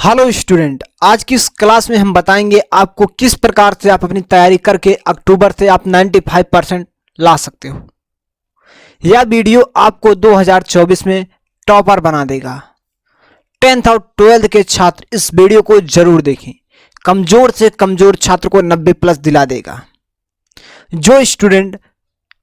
Hello student, आज की इस क्लास में हम बताएंगे आपको किस प्रकार से आप अपनी तैयारी करके अक्टूबर से आप 95% ला सकते हो। यह वीडियो आपको 2024 में टॉपर बना देगा। 10th और 12th के छात्र इस वीडियो को जरूर देखें। कमजोर से कमजोर छात्र को 90+ दिला देगा। जो स्टूडेंट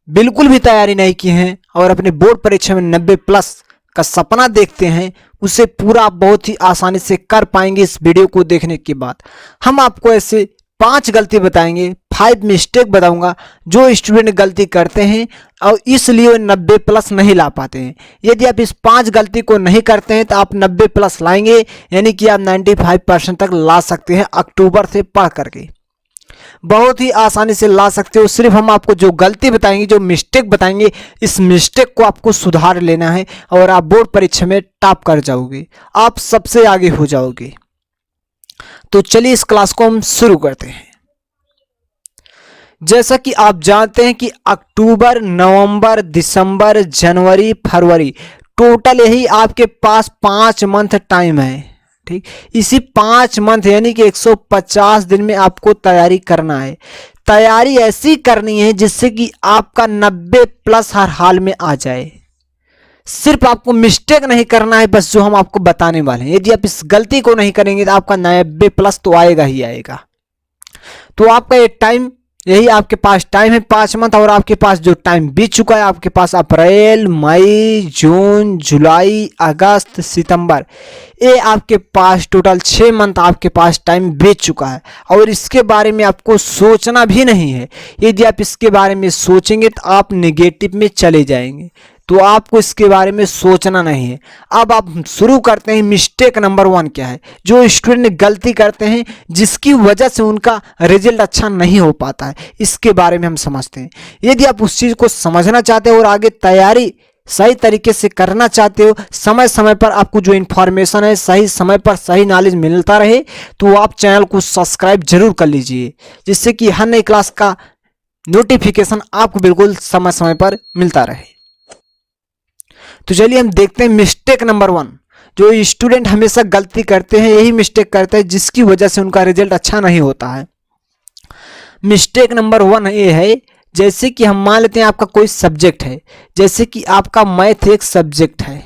बिल्कुल भी तैयारी नहीं किए हैं और अपने बोर्ड परीक्षा में 90+ का सपना देखते हैं, उसे पूरा बहुत ही आसानी से कर पाएंगे। इस वीडियो को देखने के बाद हम आपको ऐसे 5 गलती बताएंगे, 5 मिस्टेक बताऊंगा जो स्टूडेंट गलती करते हैं और इसलिए 90+ नहीं ला पाते हैं। यदि आप इस 5 गलती को नहीं करते हैं तो आप 90+ लाएंगे, यानी कि आप 95% तक ला सकते हैं अक्टूबर से पढ़ करके। बहुत ही आसानी से ला सकते हो। सिर्फ हम आपको जो गलती बताएंगे, जो मिस्टेक बताएंगे, इस मिस्टेक को आपको सुधार लेना है और आप बोर्ड परीक्षा में टॉप कर जाओगे, आप सबसे आगे हो जाओगे। तो चलिए इस क्लास को हम शुरू करते हैं। जैसा कि आप जानते हैं कि अक्टूबर, नवंबर, दिसंबर, जनवरी, फरवरी, टोटल यही आपके पास 5 मंथ टाइम है। ठीक, इसी 5 मंथ यानी कि 150 दिन में आपको तैयारी करना है। तैयारी ऐसी करनी है जिससे कि आपका 90+ हर हाल में आ जाए। सिर्फ आपको मिस्टेक नहीं करना है, बस जो हम आपको बताने वाले हैं। यदि आप इस गलती को नहीं करेंगे तो आपका 90+ तो आएगा ही आएगा। तो आपका ये टाइम, यही आपके पास टाइम है 5 मंथ, और आपके पास जो टाइम बीत चुका है, आपके पास अप्रैल, मई, जून, जुलाई, अगस्त, सितंबर, ये आपके पास टोटल 6 मंथ आपके पास टाइम बीत चुका है और इसके बारे में आपको सोचना भी नहीं है। यदि आप इसके बारे में सोचेंगे तो आप नेगेटिव में चले जाएंगे, तो आपको इसके बारे में सोचना नहीं है। अब आप शुरू करते हैं। मिस्टेक नंबर 1 क्या है जो स्टूडेंट गलती करते हैं जिसकी वजह से उनका रिजल्ट अच्छा नहीं हो पाता है, इसके बारे में हम समझते हैं। यदि आप उस चीज़ को समझना चाहते हो और आगे तैयारी सही तरीके से करना चाहते हो, समय समय पर आपको जो इन्फॉर्मेशन है सही समय पर सही नॉलेज मिलता रहे, तो आप चैनल को सब्सक्राइब जरूर कर लीजिए, जिससे कि हर नई क्लास का नोटिफिकेशन आपको बिल्कुल समय समय पर मिलता रहे। तो चलिए हम देखते हैं मिस्टेक नंबर 1 जो स्टूडेंट हमेशा गलती करते हैं, यही मिस्टेक करते हैं जिसकी वजह से उनका रिजल्ट अच्छा नहीं होता है। मिस्टेक नंबर 1 ये है, जैसे कि हम मान लेते हैं आपका कोई सब्जेक्ट है, जैसे कि आपका मैथ एक सब्जेक्ट है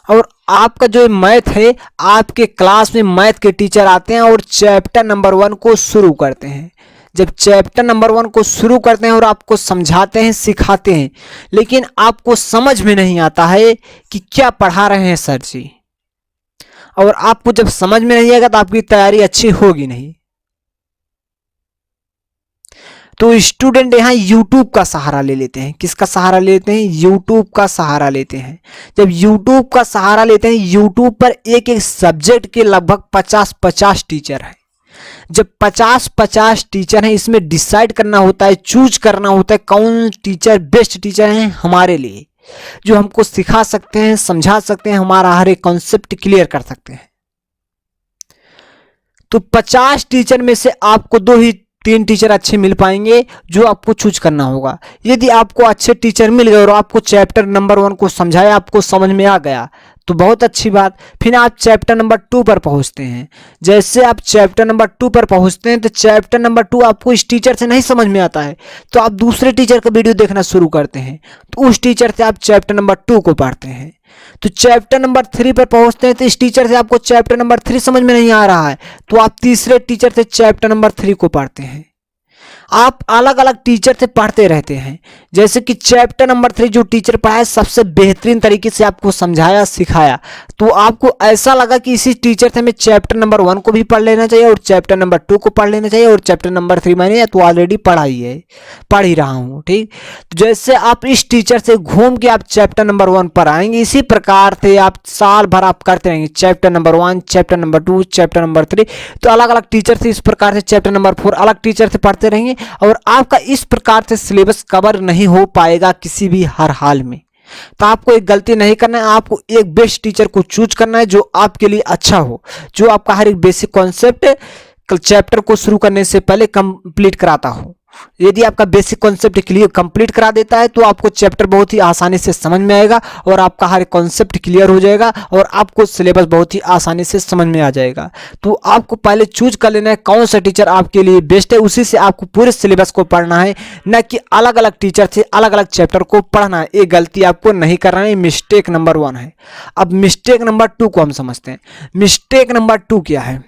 और आपका जो मैथ है, आपके क्लास में मैथ के टीचर आते हैं और चैप्टर नंबर 1 को शुरू करते हैं। जब चैप्टर नंबर 1 को शुरू करते हैं और आपको समझाते हैं, सिखाते हैं, लेकिन आपको समझ में नहीं आता है कि क्या पढ़ा रहे हैं सर जी, और आपको जब समझ में नहीं आएगा तो आपकी तैयारी अच्छी होगी नहीं। तो स्टूडेंट यहाँ YouTube का सहारा ले लेते हैं। किसका सहारा लेते हैं? YouTube का सहारा लेते हैं। जब YouTube का सहारा लेते हैं, YouTube पर एक एक सब्जेक्ट के लगभग 50-50 टीचर हैं। जब 50-50 टीचर हैं, इसमें डिसाइड करना होता है, चूज करना होता है कौन टीचर बेस्ट टीचर हैं हमारे लिए, जो हमको सिखा सकते हैं, समझा सकते हैं, हमारा हर एक कॉन्सेप्ट क्लियर कर सकते हैं। तो 50 टीचर में से आपको 2-3 टीचर अच्छे मिल पाएंगे जो आपको चूज करना होगा। यदि आपको अच्छे टीचर मिल गए और आपको चैप्टर नंबर 1 को समझाया, आपको समझ में आ गया तो बहुत अच्छी बात। फिर आप चैप्टर नंबर 2 पर पहुंचते हैं। जैसे आप चैप्टर नंबर 2 पर पहुंचते हैं तो चैप्टर नंबर 2 आपको इस टीचर से नहीं समझ में आता है, तो आप दूसरे टीचर का वीडियो देखना शुरू करते हैं, तो उस टीचर से आप चैप्टर नंबर 2 को पढ़ते हैं। तो चैप्टर नंबर 3 पर पहुंचते हैं तो इस टीचर से आपको चैप्टर नंबर 3 समझ में नहीं आ रहा है, तो आप तीसरे टीचर से चैप्टर नंबर 3 को पढ़ते हैं। आप अलग अलग टीचर से पढ़ते रहते हैं। जैसे कि चैप्टर नंबर 3 जो टीचर पढ़ाया, सबसे बेहतरीन तरीके से आपको समझाया, सिखाया, तो आपको ऐसा लगा कि इसी टीचर से हमें चैप्टर नंबर 1 को भी पढ़ लेना चाहिए और चैप्टर नंबर 2 को पढ़ लेना चाहिए, और चैप्टर नंबर 3 मैंने तो ऑलरेडी पढ़ा ही है, पढ़ ही रहा हूँ। ठीक, जैसे आप इस टीचर से घूम के आप चैप्टर नंबर 1 पर आएंगे, इसी प्रकार से आप साल भर आप करते रहेंगे। Chapter number 1, chapter number 2, chapter number 3, तो अलग अलग टीचर से इस प्रकार से चैप्टर नंबर 4 अलग टीचर से पढ़ते रहेंगे और आपका इस प्रकार से सिलेबस कवर नहीं हो पाएगा किसी भी हर हाल में। तो आपको एक गलती नहीं करना है, आपको एक बेस्ट टीचर को चूज करना है जो आपके लिए अच्छा हो, जो आपका हर एक बेसिक कॉन्सेप्ट चैप्टर को शुरू करने से पहले कंप्लीट कराता हो। यदि आपका बेसिक कॉन्सेप्ट क्लियर कंप्लीट करा देता है तो आपको चैप्टर बहुत ही आसानी से समझ में आएगा और आपका हर कॉन्सेप्ट क्लियर हो जाएगा और आपको सिलेबस बहुत ही आसानी से समझ में आ जाएगा। तो आपको पहले चूज कर लेना है कौन सा टीचर आपके लिए बेस्ट है, उसी से आपको पूरे सिलेबस को पढ़ना है, न कि अलग अलग टीचर से अलग अलग चैप्टर को पढ़ना है। ये गलती आपको नहीं करना है, मिस्टेक नंबर 1 है। अब मिस्टेक नंबर 2 को हम समझते हैं। मिस्टेक नंबर 2 क्या है?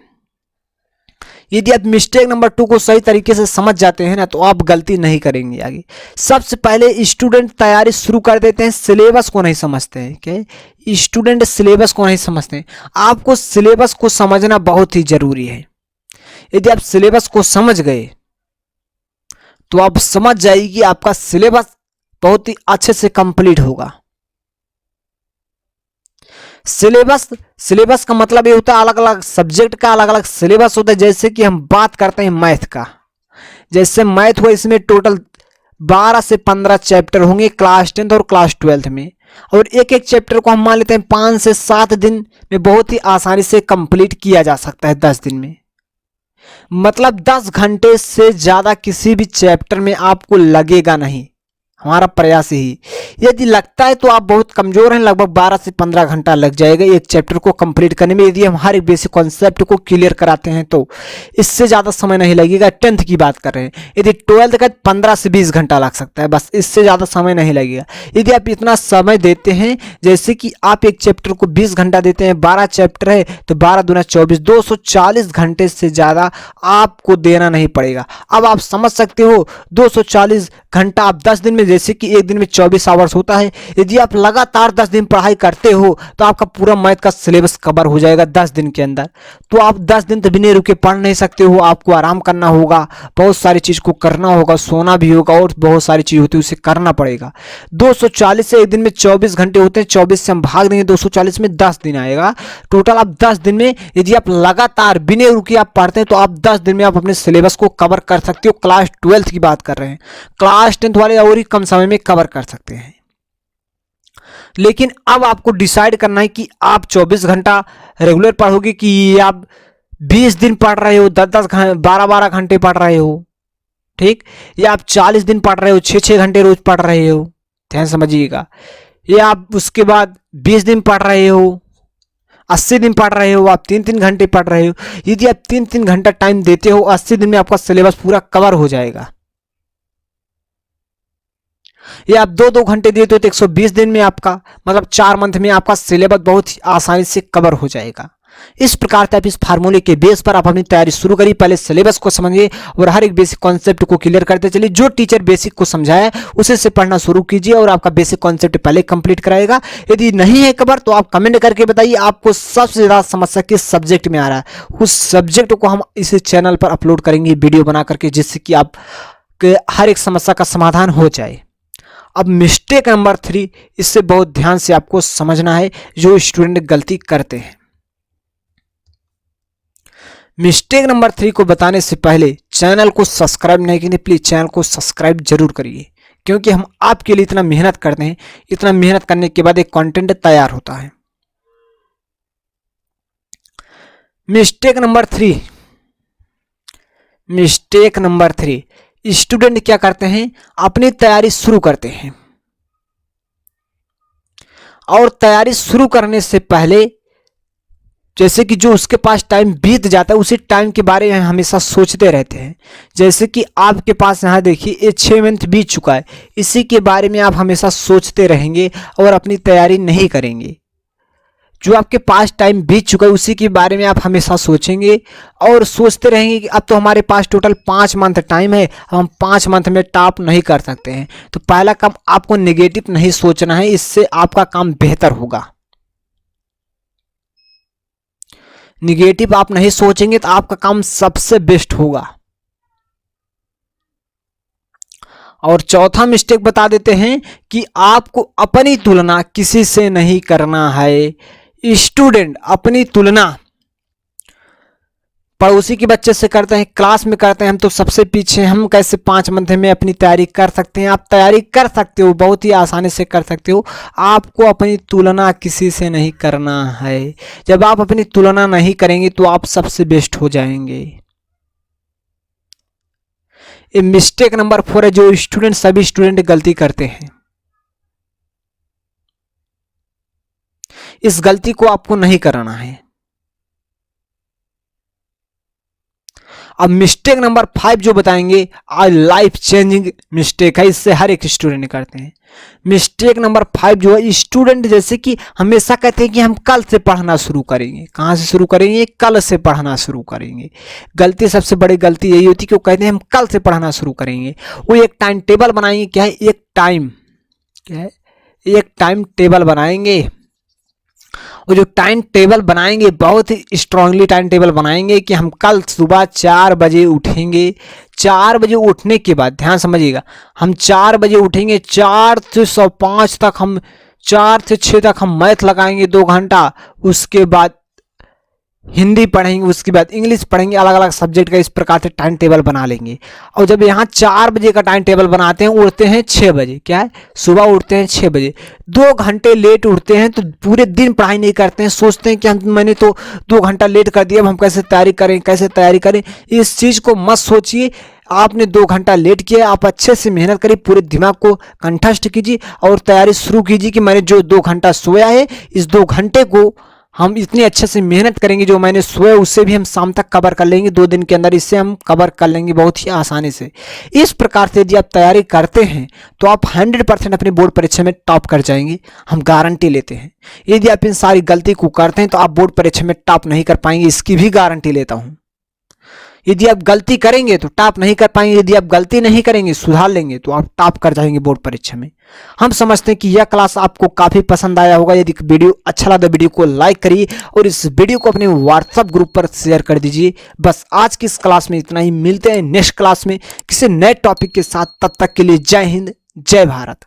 यदि आप मिस्टेक नंबर 2 को सही तरीके से समझ जाते हैं ना तो आप गलती नहीं करेंगे आगे। सबसे पहले स्टूडेंट तैयारी शुरू कर देते हैं, सिलेबस को नहीं समझते हैं। क्या स्टूडेंट सिलेबस को नहीं समझते हैं? आपको सिलेबस को समझना बहुत ही जरूरी है। यदि आप सिलेबस को समझ गए तो आप समझ जाइए कि आपका सिलेबस बहुत ही अच्छे से कंप्लीट होगा। सिलेबस का मतलब ये होता है अलग अलग सब्जेक्ट का अलग अलग सिलेबस होता है। जैसे कि हम बात करते हैं मैथ का, जैसे मैथ हुआ, इसमें टोटल 12 से 15 चैप्टर होंगे क्लास 10th और क्लास 12th में, और एक एक चैप्टर को हम मान लेते हैं 5 से 7 दिन में बहुत ही आसानी से कंप्लीट किया जा सकता है, 10 दिन में। मतलब 10 घंटे से ज़्यादा किसी भी चैप्टर में आपको लगेगा नहीं, हमारा प्रयास ही। यदि लगता है तो आप बहुत कमजोर हैं, लगभग 12 से 15 घंटा लग जाएगा एक चैप्टर को कंप्लीट करने में। यदि हम हर एक बेसिक कॉन्सेप्ट को क्लियर कराते हैं तो इससे ज़्यादा समय नहीं लगेगा। 10th की बात कर रहे हैं, यदि 12th का 15 से 20 घंटा लग सकता है, बस इससे ज़्यादा समय नहीं लगेगा। यदि आप इतना समय देते हैं, जैसे कि आप एक चैप्टर को 20 घंटा देते हैं, 12 चैप्टर है तो 12 दूना 24, 240 घंटे से ज़्यादा आपको देना नहीं पड़ेगा। अब आप समझ सकते हो 240 घंटा आप 10 दिन में, जैसे कि एक दिन में 24 आवर्स होता है, यदि आप लगातार 10 दिन पढ़ाई करते हो तो आपका पूरा मैथ का सिलेबस कवर हो जाएगा 10 दिन के अंदर। तो आप 10 दिन तो बिना रुके पढ़ नहीं सकते हो, आपको आराम करना होगा, बहुत सारी चीज़ को करना होगा, सोना भी होगा और बहुत सारी चीज़ होती है उसे करना पड़ेगा। 240 से एक दिन में 24 घंटे होते हैं, 24 से हम भाग देंगे 240 में 10 दिन आएगा टोटल। आप 10 दिन में यदि आप लगातार बिना रुके आप पढ़ते हैं तो आप 10 दिन में आप अपने सिलेबस को कवर कर सकते हो। क्लास 12th की बात कर रहे हैं, क्लास 10th वाले और ही कम समय में कवर कर सकते हैं। लेकिन अब आपको डिसाइड करना है कि आप 24 घंटा रेगुलर पढ़ोगे कि आप 20 दिन पढ़ रहे हो, 10-10 12-12 घंटे पढ़ रहे हो, ठीक, या आप 40 दिन पढ़ रहे हो, 6-6 घंटे रोज पढ़ रहे हो, ध्यान समझिएगा। या आप उसके बाद 20 दिन पढ़ रहे हो, 80 दिन पढ़ रहे हो, आप 3-3 घंटे पढ़ रहे हो। यदि आप 3-3 घंटा टाइम देते हो, 80 दिन में आपका सिलेबस पूरा कवर हो जाएगा। या आप 2-2 घंटे देते हो तो 120 दिन में आपका, मतलब 4 मंथ में आपका सिलेबस बहुत ही आसानी से कवर हो जाएगा। इस प्रकार से आप इस फार्मूले के बेस पर आप अपनी तैयारी शुरू करिए। पहले सिलेबस को समझिए और हर एक बेसिक कॉन्सेप्ट को क्लियर करते चलिए। जो टीचर बेसिक को समझाया उसे से पढ़ना शुरू कीजिए और आपका बेसिक कॉन्सेप्ट पहले कंप्लीट कराएगा। यदि नहीं है कवर तो आप कमेंट करके बताइए आपको सबसे ज़्यादा समस्या किस सब्जेक्ट में आ रहा है। उस सब्जेक्ट को हम इस चैनल पर अपलोड करेंगे वीडियो बना करके, जिससे कि आप हर एक समस्या का समाधान हो जाए। अब मिस्टेक नंबर 3, इससे बहुत ध्यान से आपको समझना है जो स्टूडेंट गलती करते हैं। मिस्टेक नंबर 3 को बताने से पहले चैनल को सब्सक्राइब नहीं किए, प्लीज चैनल को सब्सक्राइब जरूर करिए, क्योंकि हम आपके लिए इतना मेहनत करते हैं। इतना मेहनत करने के बाद एक कंटेंट तैयार होता है। Mistake number 3, mistake number 3, student क्या करते हैं, अपनी तैयारी शुरू करते हैं और तैयारी शुरू करने से पहले जैसे कि जो उसके पास टाइम बीत जाता है उसी टाइम के बारे में हमेशा सोचते रहते हैं। जैसे कि आपके पास यहाँ देखिए ये 6 मंथ बीत चुका है, इसी के बारे में आप हमेशा सोचते रहेंगे और अपनी तैयारी नहीं करेंगे। जो आपके पास टाइम बीत चुका है उसी के बारे में आप हमेशा सोचेंगे और सोचते रहेंगे कि अब तो हमारे पास टोटल 5 मंथ टाइम है, हम 5 मंथ में टॉप नहीं कर सकते हैं। तो पहला काम आपको नेगेटिव नहीं सोचना है, इससे आपका काम बेहतर होगा। निगेटिव आप नहीं सोचेंगे तो आपका काम सबसे बेस्ट होगा। और चौथा मिस्टेक बता देते हैं कि आपको अपनी तुलना किसी से नहीं करना है। स्टूडेंट अपनी तुलना पड़ोसी के बच्चे से करते हैं, क्लास में करते हैं, हम तो सबसे पीछे, हम कैसे 5 मंथ में अपनी तैयारी कर सकते हैं। आप तैयारी कर सकते हो, बहुत ही आसानी से कर सकते हो। आपको अपनी तुलना किसी से नहीं करना है। जब आप अपनी तुलना नहीं करेंगे तो आप सबसे बेस्ट हो जाएंगे। ये मिस्टेक नंबर 4 है जो स्टूडेंट सभी स्टूडेंट गलती करते हैं। इस गलती को आपको नहीं कराना है। अब मिस्टेक नंबर 5 जो बताएंगे आज लाइफ चेंजिंग मिस्टेक है, इससे हर एक स्टूडेंट करते हैं। मिस्टेक नंबर 5 जो है, स्टूडेंट जैसे कि हमेशा कहते हैं कि हम कल से पढ़ना शुरू करेंगे। कहाँ से शुरू करेंगे? कल से पढ़ना शुरू करेंगे। गलती, सबसे बड़ी गलती यही होती है कि वो कहते हैं हम कल से पढ़ना शुरू करेंगे। वो एक टाइम टेबल बनाएंगे। क्या है? एक टाइम, क्या है? एक टाइम टेबल बनाएंगे। वो जो टाइम टेबल बनाएंगे बहुत ही स्ट्रांगली टाइम टेबल बनाएंगे कि हम कल सुबह 4 बजे उठेंगे। 4 बजे उठने के बाद ध्यान समझिएगा, हम 4 बजे उठेंगे, 4 से 5 तक हम 4 से 6 तक हम मैथ लगाएंगे 2 घंटा। उसके बाद हिंदी पढ़ेंगे, उसके बाद इंग्लिश पढ़ेंगे। अलग अलग सब्जेक्ट का इस प्रकार से टाइम टेबल बना लेंगे। और जब यहाँ 4 बजे का टाइम टेबल बनाते हैं, उठते हैं 6 बजे। क्या है? सुबह उठते हैं 6 बजे। 2 घंटे लेट उठते हैं तो पूरे दिन पढ़ाई नहीं करते हैं। सोचते हैं कि मैंने तो 2 घंटा लेट कर दिया, अब हम कैसे तैयारी करें, कैसे तैयारी करें। इस चीज़ को मत सोचिए। आपने 2 घंटा लेट किया, आप अच्छे से मेहनत करिए, पूरे दिमाग को कंठस्थ कीजिए और तैयारी शुरू कीजिए कि मैंने जो 2 घंटा सोया है, इस 2 घंटे को हम इतने अच्छे से मेहनत करेंगे, जो मैंने सोया उससे भी हम शाम तक कवर कर लेंगे। 2 दिन के अंदर इससे हम कवर कर लेंगे बहुत ही आसानी से। इस प्रकार से यदि आप तैयारी करते हैं तो आप 100% अपने बोर्ड परीक्षा में टॉप कर जाएंगे, हम गारंटी लेते हैं। यदि आप इन सारी गलती को करते हैं तो आप बोर्ड परीक्षा में टॉप नहीं कर पाएंगे, इसकी भी गारंटी लेता हूँ। यदि आप गलती करेंगे तो टॉप नहीं कर पाएंगे, यदि आप गलती नहीं करेंगे, सुधार लेंगे, तो आप टॉप कर जाएंगे बोर्ड परीक्षा में। हम समझते हैं कि यह क्लास आपको काफ़ी पसंद आया होगा। यदि वीडियो अच्छा लगा तो वीडियो को लाइक करिए और इस वीडियो को अपने व्हाट्सएप ग्रुप पर शेयर कर दीजिए। बस आज की इस क्लास में इतना ही। मिलते हैं नेक्स्ट क्लास में किसी नए टॉपिक के साथ। तब तक के लिए जय हिंद, जय भारत।